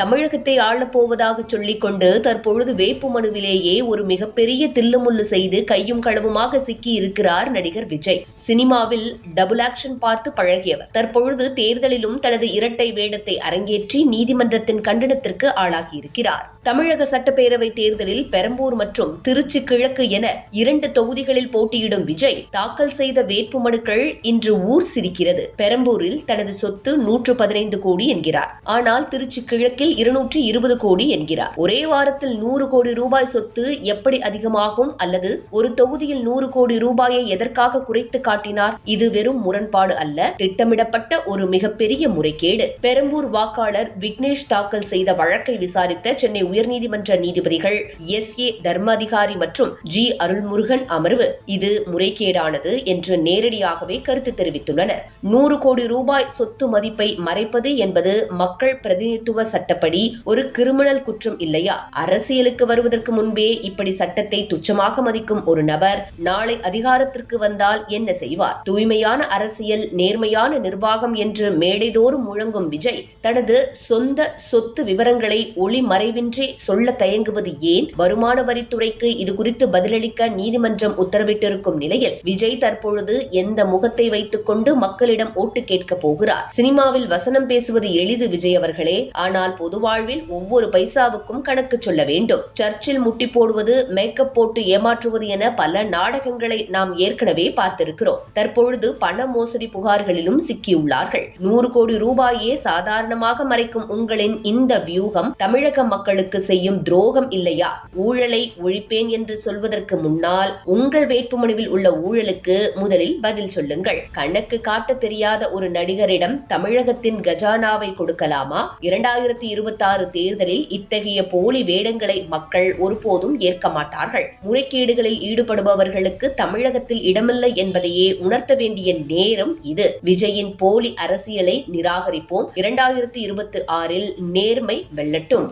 தமிழகத்தை ஆளப்போவதாக சொல்லிக் கொண்டு தற்பொழுது வேட்புமனுவிலேயே ஒரு மிகப்பெரிய தில்லுமுள்ளு செய்து கையும் களவுமாக சிக்கி இருக்கிறார் நடிகர் விஜய். சினிமாவில் டபுள் ஆக்ஷன் பார்த்து பழகியவர். தற்பொழுது தேர்தலிலும் தனது இரட்டை வேடத்தை அரங்கேற்றி நீதிமன்றத்தின் கண்டனத்திற்கு ஆளாகியிருக்கிறார். தமிழக சட்டப்பேரவை தேர்தலில் பெரம்பூர் மற்றும் திருச்சி கிழக்கு என 2 தொகுதிகளில் போட்டியிடும் விஜய் தாக்கல் செய்த வேட்புமனுக்கள் இன்று ஊர் சிரிக்கிறது. பெரம்பூரில் தனது சொத்து 115 கோடி என்கிறார். ஆனால் திருச்சி கிழக்கு 220 கோடி என்கிறார். ஒரே வாரத்தில் 100 கோடி ரூபாய் சொத்து எப்படி அதிகமாகும்? அல்லது ஒரு தொகுதியில் 100 கோடி ரூபாயை எதற்காக குறைத்து காட்டினார்? இது வெறும் முரண்பாடு அல்ல, திட்டமிடப்பட்ட ஒரு மிகப்பெரிய முறைகேடு. பெரம்பூர் விக்னேஷ் தாக்கல் செய்த வழக்கை விசாரித்த சென்னை உயர்நீதிமன்ற நீதிபதிகள் SA தர்மாதிகாரி மற்றும் G அருள்முருகன் அமர்வு இது முறைகேடானது என்று நேரடியாகவே கருத்து தெரிவித்துள்ளனர். 100 கோடி ரூபாய் சொத்து மதிப்பை மறைப்பது என்பது மக்கள் பிரதிநிதித்துவ சட்டப்படி ஒரு கிரிமினல் குற்றம் இல்லையா? அரசியலுக்கு வருவதற்கு முன்பே இப்படி சட்டத்தை துச்சமாக மதிக்கும் ஒரு நபர் நாளை அதிகாரத்திற்கு வந்தால் என்ன செய்வார்? தூய்மையான அரசியல், நேர்மையான நிர்வாகம் என்று மேடைதோறும் முழங்கும் விஜய் தனது சொந்த சொத்து விவரங்களை ஒளிமறைவின்றி சொல்ல தயங்குவது ஏன்? வருமான வரித்துறைக்கு இது குறித்து பதிலளிக்க நீதிமன்றம் உத்தரவிட்டிருக்கும் நிலையில் விஜய் தற்பொழுது எந்த முகத்தை வைத்துக் கொண்டு மக்களிடம் ஓட்டு கேட்க போகிறார்? சினிமாவில் வசனம் பேசுவது எளிது விஜய் அவர்களே, ஆனால் பொது வாழ்வில் ஒவ்வொரு பைசாவுக்கும் கணக்கு சொல்ல வேண்டும். சர்ச்சில் முட்டி போடுவது, மேக்கப் போட்டு ஏமாற்றுவது என பல நாடகங்களை நாம் ஏற்கனவே பார்த்திருக்கிறோம். தற்பொழுது பண மோசடி புகார்களிலும் சிக்கியுள்ளார்கள். 100 கோடி ரூபாயே சாதாரணமாக மறைக்கும் உங்களின் இந்த வியூகம் தமிழக மக்களுக்கு செய்யும் துரோகம் இல்லையா? ஊழலை ஒழிப்பேன் என்று சொல்வதற்கு முன்னால் உங்கள் வேட்புமனுவில் உள்ள ஊழலுக்கு முதலில் பதில் சொல்லுங்கள். கணக்கு காட்ட தெரியாத ஒரு நடிகரிடம் தமிழகத்தின் கஜானாவை கொடுக்கலாமா? 2026 தேர்தலில் இத்தகைய போலி வேடங்களை மக்கள் ஒருபோதும் ஏற்க மாட்டார்கள். முறைகேடுகளில் ஈடுபடுபவர்களுக்கு தமிழகத்தில் இடமில்லை என்பதையே உணர்த்த வேண்டிய நேரம் இது. விஜயின் போலி அரசியலை நிராகரிப்போம். 2026 நேர்மை வெல்லட்டும்.